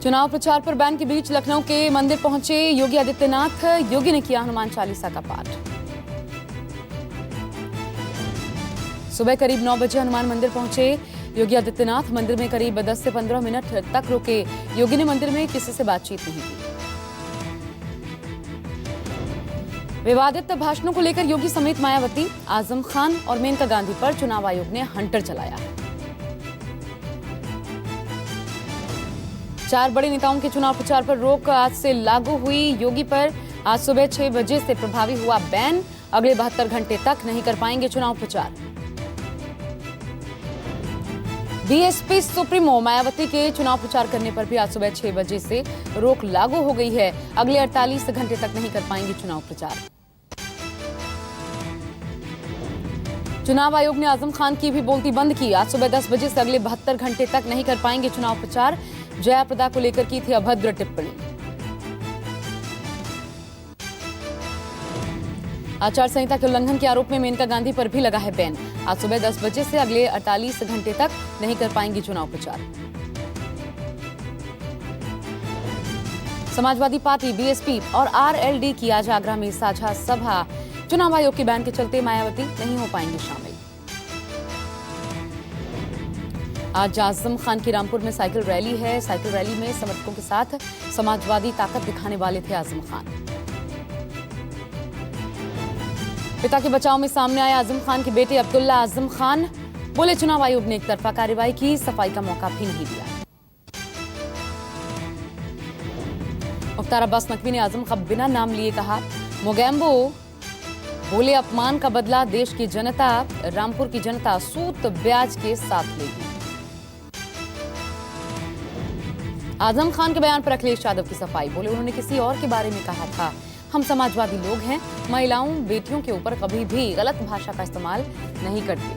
चुनाव प्रचार पर बैन के बीच लखनऊ के मंदिर पहुंचे योगी आदित्यनाथ। योगी ने किया हनुमान चालीसा का पाठ। सुबह करीब 9 बजे हनुमान मंदिर पहुंचे योगी आदित्यनाथ। मंदिर में करीब 10 से 15 मिनट तक रुके योगी ने मंदिर में किसी से बातचीत नहीं की। विवादित भाषणों को लेकर योगी समेत मायावती, आजम खान और मेनका गांधी पर चुनाव आयोग ने हंटर चलाया। 4 बड़े नेताओं के चुनाव प्रचार पर रोक आज से लागू हुई। योगी पर आज सुबह 6 बजे से प्रभावी हुआ बैन। अगले 72 घंटे तक नहीं कर पाएंगे चुनाव प्रचार। बीएसपी सुप्रीमो मायावती के चुनाव प्रचार करने पर भी आज सुबह 6 बजे से रोक लागू हो गई है। अगले 48 घंटे तक नहीं कर पाएंगे चुनाव प्रचार। चुनाव आयोग ने आजम खान की भी बोलती बंद की। आज सुबह 10 बजे से अगले 72 घंटे तक नहीं कर पाएंगे चुनाव प्रचार। जया प्रदा को लेकर की थी अभद्र टिप्पणी। आचार संहिता के उल्लंघन के आरोप में मेनका गांधी पर भी लगा है बैन। आज सुबह 10 बजे से अगले 48 घंटे तक नहीं कर पाएंगी चुनाव प्रचार। समाजवादी पार्टी, बीएसपी और आरएलडी की आज आगरा में साझा सभा। चुनाव आयोग के बैन के चलते मायावती नहीं हो पाएंगे शामिल। आज आजम खान की रामपुर में साइकिल रैली है। साइकिल रैली में समर्थकों के साथ समाजवादी ताकत दिखाने वाले थे आजम खान। पिता के बचाव में सामने आए आजम खान के बेटे अब्दुल्ला आजम खान। बोले चुनाव आयोग ने एक तरफा कार्रवाई की, सफाई का मौका भी नहीं दिया। मुख्तार अब्बास नकवी ने आजम का बिना नाम लिए कहा मोगैम्बो। बोले अपमान का बदला देश की जनता, रामपुर की जनता सूद ब्याज के साथ लेगी। आजम खान के बयान पर अखिलेश यादव की सफाई। बोले उन्होंने किसी और के बारे में कहा था। हम समाजवादी लोग हैं, महिलाओं बेटियों के ऊपर कभी भी गलत भाषा का इस्तेमाल नहीं करते।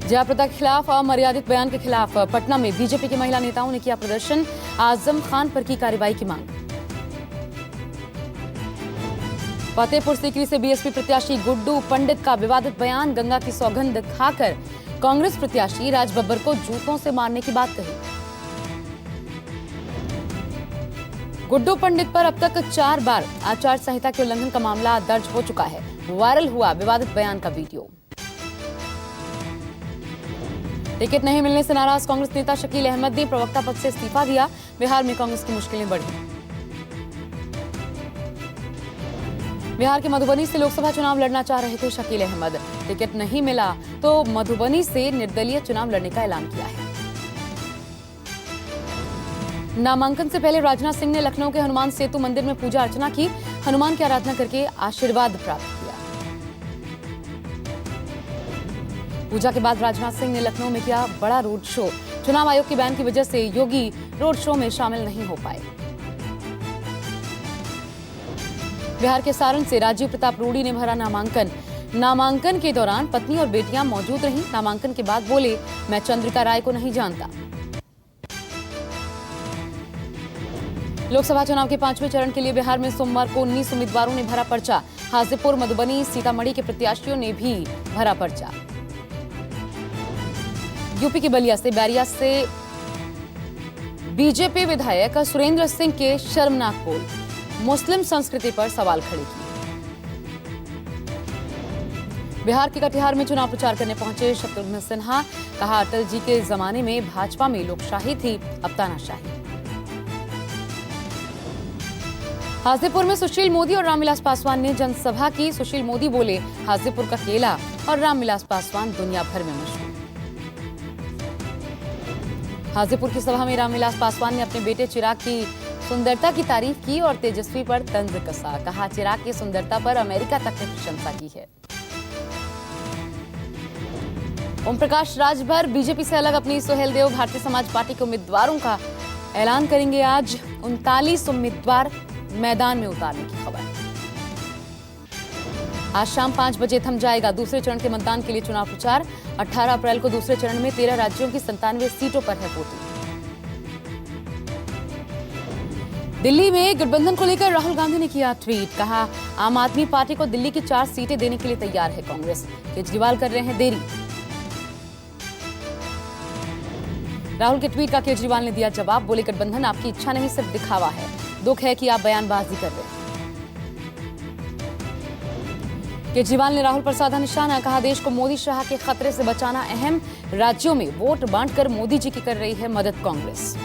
जयाप्रदा के खिलाफ अमर्यादित बयान के खिलाफ पटना में बीजेपी के महिला नेताओं ने किया प्रदर्शन। आजम खान पर की कार्रवाई की मांग। फतेहपुर सीकरी से बीएसपी प्रत्याशी गुड्डू पंडित का विवादित बयान। गंगा की सौगंध खाकर कांग्रेस प्रत्याशी राज बब्बर को जूतों से मारने की बात कही। गुड्डू पंडित पर अब तक 4 बार आचार संहिता के उल्लंघन का मामला दर्ज हो चुका है। वायरल हुआ विवादित बयान का वीडियो। टिकट नहीं मिलने से नाराज कांग्रेस नेता शकील अहमद ने प्रवक्ता पद से इस्तीफा दिया। बिहार में कांग्रेस की मुश्किलें बढ़ी। बिहार के मधुबनी से लोकसभा चुनाव लड़ना चाह रहे थे शकील अहमद। टिकट नहीं मिला तो मधुबनी से निर्दलीय चुनाव लड़ने का ऐलान किया है। नामांकन से पहले राजनाथ सिंह ने लखनऊ के हनुमान सेतु मंदिर में पूजा अर्चना की। हनुमान की आराधना करके आशीर्वाद प्राप्त किया। पूजा के बाद राजनाथ सिंह ने लखनऊ में किया बड़ा रोड शो। चुनाव आयोग के बैन की वजह से योगी रोड शो में शामिल नहीं हो पाए। बिहार के सारण से राजीव प्रताप रूडी ने भरा नामांकन। नामांकन के दौरान पत्नी और बेटियां मौजूद रहीं। नामांकन के बाद बोले मैं चंद्रिका राय को नहीं जानता। लोकसभा चुनाव के 5वें चरण के लिए बिहार में सोमवार को 19 उम्मीदवारों ने भरा पर्चा। हाजीपुर, मधुबनी, सीतामढ़ी के प्रत्याशियों ने भी भरा पर्चा। यूपी के बलिया से बैरिया से बीजेपी विधायक सुरेंद्र सिंह के शर्मनाक बोल। मुस्लिम संस्कृति पर सवाल खड़े किए। बिहार के कटिहार में चुनाव प्रचार करने पहुंचे शत्रुघ्न सिन्हा। कहा अटल जी के जमाने में भाजपा में लोकशाही थी, अब तानाशाही। हाजीपुर में सुशील मोदी और रामविलास पासवान ने जनसभा की। सुशील मोदी बोले हाजीपुर का केला और रामविलास पासवान दुनिया भर में मशहूर। हाजीपुर की सभा में रामविलास पासवान ने अपने बेटे चिराग की सुंदरता की तारीफ की और तेजस्वी पर तंज कसा। कहा चिराग की सुंदरता पर अमेरिका तक ने प्रशंसा की है। ओम प्रकाश राजभर बीजेपी से अलग अपनी सुहेलदेव भारतीय समाज पार्टी के उम्मीदवारों का ऐलान करेंगे। आज 39 उम्मीदवार मैदान में उतारने की खबर। आज शाम 5 बजे थम जाएगा दूसरे चरण के मतदान के लिए चुनाव प्रचार। 18 अप्रैल को दूसरे चरण में 13 राज्यों की 97 सीटों पर है वोटिंग। दिल्ली में गठबंधन को लेकर राहुल गांधी ने किया ट्वीट। कहा आम आदमी पार्टी को दिल्ली की 4 सीटें देने के लिए तैयार है कांग्रेस। केजरीवाल कर रहे हैं देरी। राहुल के ट्वीट का केजरीवाल ने दिया जवाब, बोले गठबंधन आपकी इच्छा नहीं सिर्फ दिखावा है, दुख है कि आप बयानबाजी कर रहे हैं। केजरीवाल ने राहुल पर साधा निशाना, कहा देश को मोदी शाह के खतरे से बचाना अहम, राज्यों में वोट बांटकर मोदी जी की कर रही है मदद कांग्रेस।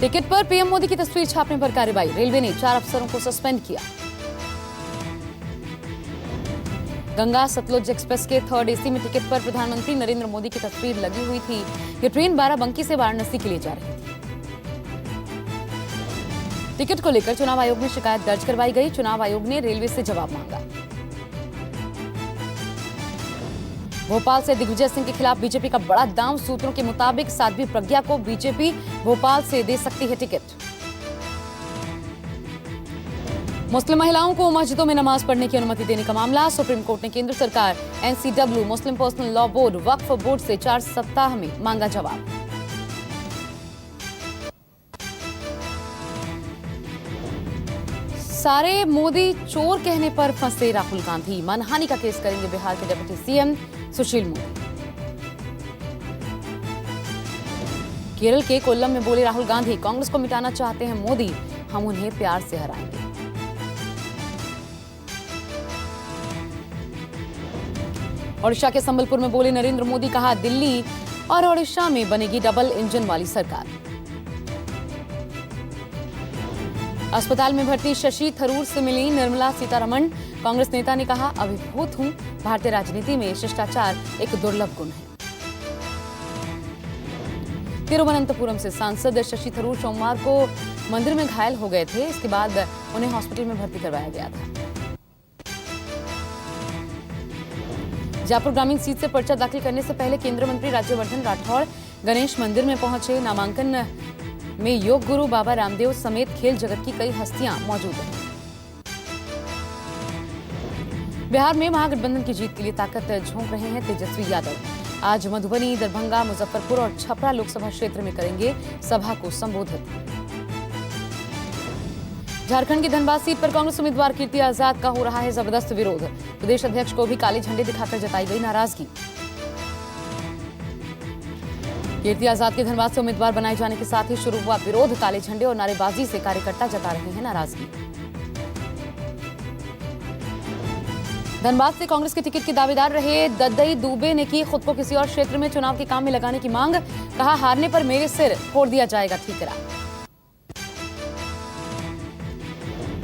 टिकट पर पीएम मोदी की तस्वीर छापने पर कार्रवाई, रेलवे ने 4 अफसरों को सस्पेंड किया। गंगा सतलुज एक्सप्रेस के 3rd AC में टिकट पर प्रधानमंत्री नरेंद्र मोदी की तस्वीर लगी हुई थी। ये ट्रेन बाराबंकी से वाराणसी के लिए जा रही थी। टिकट को लेकर चुनाव आयोग में शिकायत दर्ज करवाई गई। चुनाव आयोग ने रेलवे से जवाब मांगा। भोपाल से दिग्विजय सिंह के खिलाफ बीजेपी का बड़ा दांव, सूत्रों के मुताबिक साध्वी प्रज्ञा को बीजेपी भोपाल से दे सकती है टिकट। मुस्लिम महिलाओं को मस्जिदों में नमाज पढ़ने की अनुमति देने का मामला, सुप्रीम कोर्ट ने केंद्र सरकार, NCW, मुस्लिम पर्सनल लॉ बोर्ड, वक्फ बोर्ड से 4 सप्ताह में मांगा जवाब। सारे मोदी चोर कहने पर फंसे राहुल गांधी, मानहानि का केस करेंगे बिहार के डिप्टी सीएम सुशील मोदी। केरल के कोल्लम में बोले राहुल गांधी, कांग्रेस को मिटाना चाहते हैं मोदी, हम उन्हें प्यार से हराएंगे। ओडिशा के संबलपुर में बोले नरेंद्र मोदी, कहा दिल्ली और ओडिशा में बनेगी डबल इंजन वाली सरकार। अस्पताल में भर्ती शशि थरूर से मिली निर्मला सीतारमण, कांग्रेस नेता ने कहा अभिभूत हूं, भारतीय राजनीति में शिष्टाचार एक दुर्लभ गुण है। तिरुवनंतपुरम से सांसद शशि थरूर सोमवार को मंदिर में घायल हो गए थे, इसके बाद उन्हें हॉस्पिटल में भर्ती करवाया गया था। जयपुर ग्रामीण सीट से पर्चा दाखिल करने से पहले केंद्रीय मंत्री राज्यवर्धन राठौड़ गणेश मंदिर में पहुंचे। नामांकन में योग गुरु बाबा रामदेव समेत खेल जगत की कई हस्तियां मौजूद हैं। बिहार में महागठबंधन की जीत के लिए ताकत झोंक रहे हैं तेजस्वी यादव। आज मधुबनी, दरभंगा, मुजफ्फरपुर और छपरा लोकसभा क्षेत्र में करेंगे सभा को संबोधित। झारखंड की धनबाद सीट पर कांग्रेस उम्मीदवार कीर्ति आजाद का हो रहा है जबरदस्त विरोध। प्रदेश अध्यक्ष को भी काले झंडे दिखाकर जताई गई नाराजगी। कीर्ति आजाद के धनबाद से उम्मीदवार बनाए जाने के साथ ही शुरू हुआ विरोध। काले झंडे और नारेबाजी से कार्यकर्ता जता रहे हैं नाराजगी। धनबाद से कांग्रेस के टिकट के दावेदार रहे दद्दई दुबे ने की खुद को किसी और क्षेत्र में चुनाव के काम में लगाने की मांग, कहा हारने पर मेरे सिर फोड़ दिया जाएगा ठीकरा।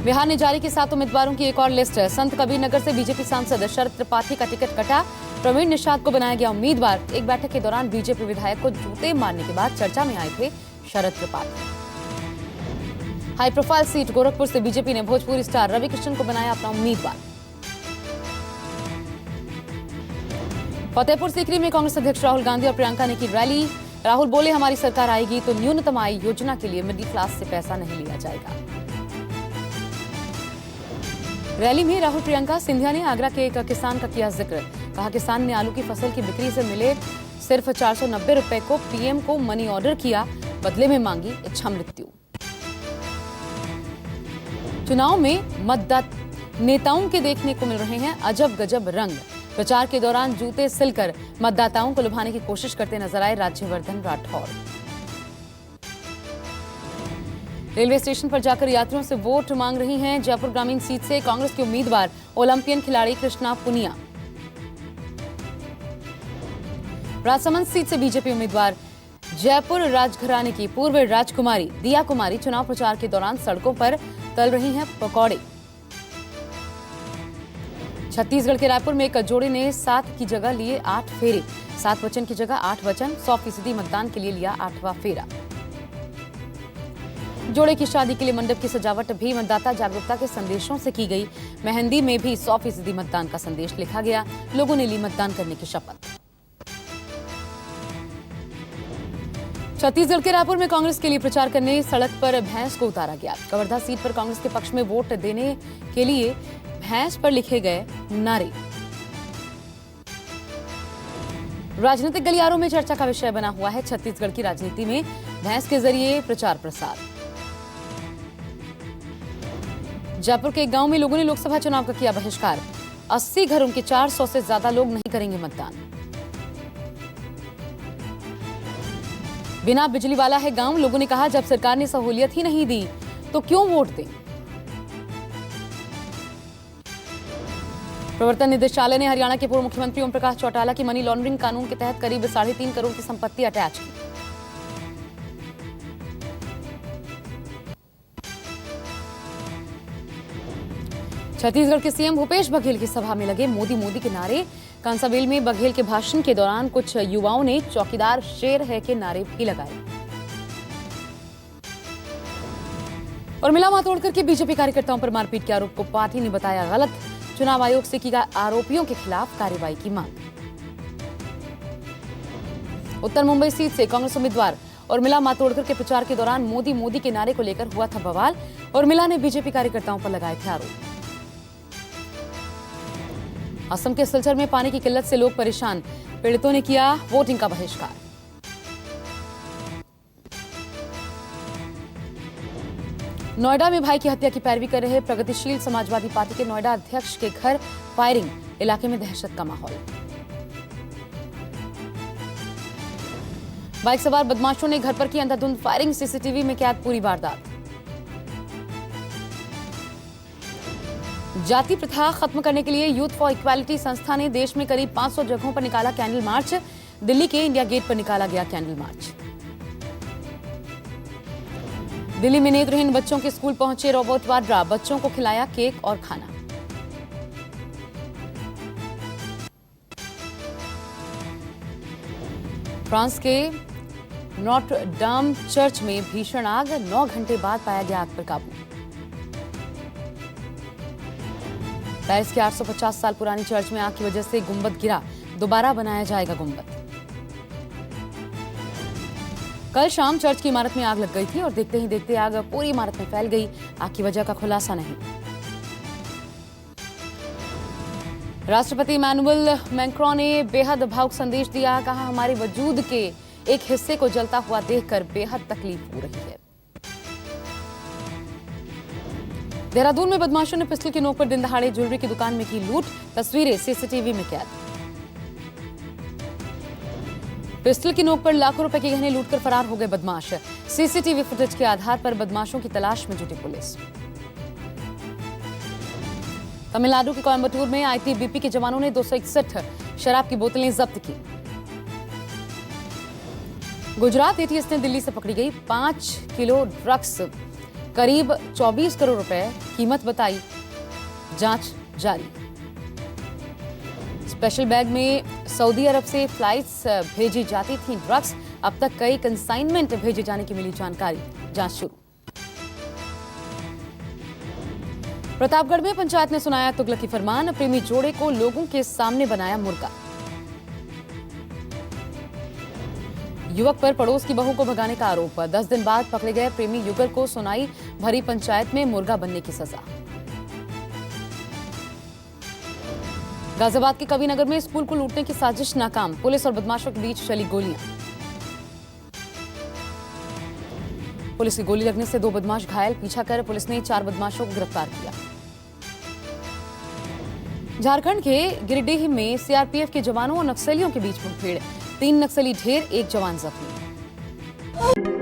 बिहार ने जारी की 7 उम्मीदवारों की एक और लिस्ट। संत कबीर नगर से बीजेपी सांसद शरद त्रिपाठी का टिकट कटा, प्रवीण निषाद को बनाया गया उम्मीदवार। एक बैठक के दौरान बीजेपी विधायक को जूते मारने के बाद चर्चा में आए थे Sharad Tripathi. High profile seat Gorakhpur से बीजेपी ने भोजपुरी स्टार रवि किशन को बनाया अपना उम्मीदवार। फतेहपुर सीकरी में कांग्रेस अध्यक्ष राहुल गांधी और प्रियंका ने की रैली। राहुल बोले हमारी सरकार आएगी तो न्यूनतम आय योजना के लिए मिडिल क्लास से पैसा नहीं लिया जाएगा। रैली में राहुल, प्रियंका, सिंधिया ने आगरा के एक किसान का किया जिक्र। कहा किसान ने आलू की फसल की बिक्री से मिले सिर्फ 490 रुपए को पीएम को मनी ऑर्डर किया, बदले में मांगी इच्छा मृत्यु। चुनाव में मतदाता नेताओं के देखने को मिल रहे हैं अजब गजब रंग। प्रचार के दौरान जूते सिलकर मतदाताओं को लुभाने की कोशिश करते नजर आए राज्यवर्धन राठौड़। रेलवे स्टेशन पर जाकर यात्रियों से वोट मांग रही हैं। जयपुर ग्रामीण सीट से कांग्रेस के उम्मीदवार ओलंपियन खिलाड़ी कृष्णा पुनिया। राजसमंद सीट से बीजेपी उम्मीदवार जयपुर राजघराने की पूर्व राजकुमारी दिया कुमारी चुनाव प्रचार के दौरान सड़कों पर तल रही हैं पकौड़े। छत्तीसगढ़ के रायपुर में एक जोड़े ने 7 की जगह लिए 8 फेरे। 7 वचन की जगह 8 वचन, 100% मतदान के लिए लिया 8वां फेरा। जोड़े की शादी के लिए मंडप की सजावट भी मतदाता जागरूकता के संदेशों से की गई। मेहंदी में भी 100% मतदान का संदेश लिखा गया। लोगों ने ली मतदान करने की शपथ। छत्तीसगढ़ के रायपुर में कांग्रेस के लिए प्रचार करने सड़क पर भैंस को उतारा गया। कवर्धा सीट पर कांग्रेस के पक्ष में वोट देने के लिए भैंस पर लिखे गए नारे। राजनीतिक गलियारों में चर्चा का विषय बना हुआ है छत्तीसगढ़ की राजनीति में भैंस के जरिए प्रचार प्रसार। जयपुर के एक गांव में लोगों ने लोकसभा चुनाव का किया बहिष्कार। 80 घरों के 400 से ज्यादा लोग नहीं करेंगे मतदान। बिना बिजली वाला है गांव, लोगों ने कहा जब सरकार ने सहूलियत ही नहीं दी तो क्यों वोट दें। प्रवर्तन निदेशालय ने हरियाणा के पूर्व मुख्यमंत्री ओम प्रकाश चौटाला की मनी लॉन्ड्रिंग कानून के तहत करीब 3.5 करोड़ की संपत्ति अटैच की। छत्तीसगढ़ के सीएम भूपेश बघेल की सभा में लगे मोदी के नारे। कांसाबेल में बघेल के भाषण के दौरान कुछ युवाओं ने चौकीदार शेर है के नारे भी लगाए। और मिला मातोड़कर के बीजेपी कार्यकर्ताओं पर मारपीट के आरोप को पार्टी ने बताया गलत। चुनाव आयोग से की आरोपियों के खिलाफ कार्रवाई की मांग। उत्तर मुंबई सीट से कांग्रेस उम्मीदवार और मिला मातोड़कर के प्रचार के दौरान मोदी के नारे को लेकर हुआ था बवाल और मिला ने बीजेपी कार्यकर्ताओं पर लगाए थे आरोप। असम के सिलचर में पानी की किल्लत से लोग परेशान, पीड़ितों ने किया वोटिंग का बहिष्कार। नोएडा में भाई की हत्या की पैरवी कर रहे प्रगतिशील समाजवादी पार्टी के नोएडा अध्यक्ष के घर फायरिंग, इलाके में दहशत का माहौल। बाइक सवार बदमाशों ने घर पर की अंधाधुंध फायरिंग, सीसीटीवी में कैद पूरी वारदात। जाति प्रथा खत्म करने के लिए यूथ फॉर इक्वालिटी संस्था ने देश में करीब 500 जगहों पर निकाला कैंडल मार्च। दिल्ली के इंडिया गेट पर निकाला गया कैंडल मार्च। दिल्ली में नेत्रहीन बच्चों के स्कूल पहुंचे रॉबर्ट वाड्रा, बच्चों को खिलाया केक और खाना। फ्रांस के नोट्र डाम चर्च में भीषण आग, 9 घंटे बाद पाया गया आग पर काबू। पेरिस के 850 साल पुरानी चर्च में आग की वजह से गुंबद गिरा, दोबारा बनाया जाएगा गुंबद। कल शाम चर्च की इमारत में आग लग गई थी और देखते ही देखते आग पूरी इमारत में फैल गई। आग की वजह का खुलासा नहीं। राष्ट्रपति इमैनुअल मैक्रों ने बेहद भावुक संदेश दिया, कहा हमारे वजूद के एक हिस्से को जलता हुआ देखकर बेहद तकलीफ हो रही है। देहरादून में बदमाशों ने पिस्टल की नोक पर दिन दहाड़े ज्वेलरी की दुकान में की लूट, तस्वीरें सीसीटीवी में कैद। पिस्टल की नोक पर लाखों रुपए के गहने लूटकर फरार हो गए बदमाश। सीसीटीवी फुटेज के आधार पर बदमाशों की तलाश में जुटी पुलिस। तमिलनाडु के कोयम्बटूर में आईटीबीपी के जवानों ने 261 शराब की बोतलें जब्त की। गुजरात एटीएस ने दिल्ली से पकड़ी गई 5 किलो ड्रग्स, करीब 24 करोड़ रुपए कीमत बताई, जांच जारी। स्पेशल बैग में सऊदी अरब से फ्लाइट्स भेजी जाती थी ड्रग्स, अब तक कई कंसाइनमेंट भेजे जाने की मिली जानकारी, जांच शुरू। प्रतापगढ़ में पंचायत ने सुनाया तुगलकी फरमान, प्रेमी जोड़े को लोगों के सामने बनाया मुर्गा। युवक पर पड़ोस की बहू को भगाने का आरोप, 10 दिन बाद पकड़े गए प्रेमी युगल को सुनाई भरी पंचायत में मुर्गा बनने की सजा। गाजियाबाद के कविनगर में स्कूल को लूटने की साजिश नाकाम, पुलिस और बदमाशों के बीच चली गोलियां। पुलिस की गोली लगने से 2 बदमाश घायल, पीछा कर पुलिस ने 4 बदमाशों को गिरफ्तार किया। झारखंड के गिरिडीह में सीआरपीएफ के जवानों और नक्सलियों के बीच मुठभेड़, 3 नक्सली ढेर, 1 जवान जख्मी।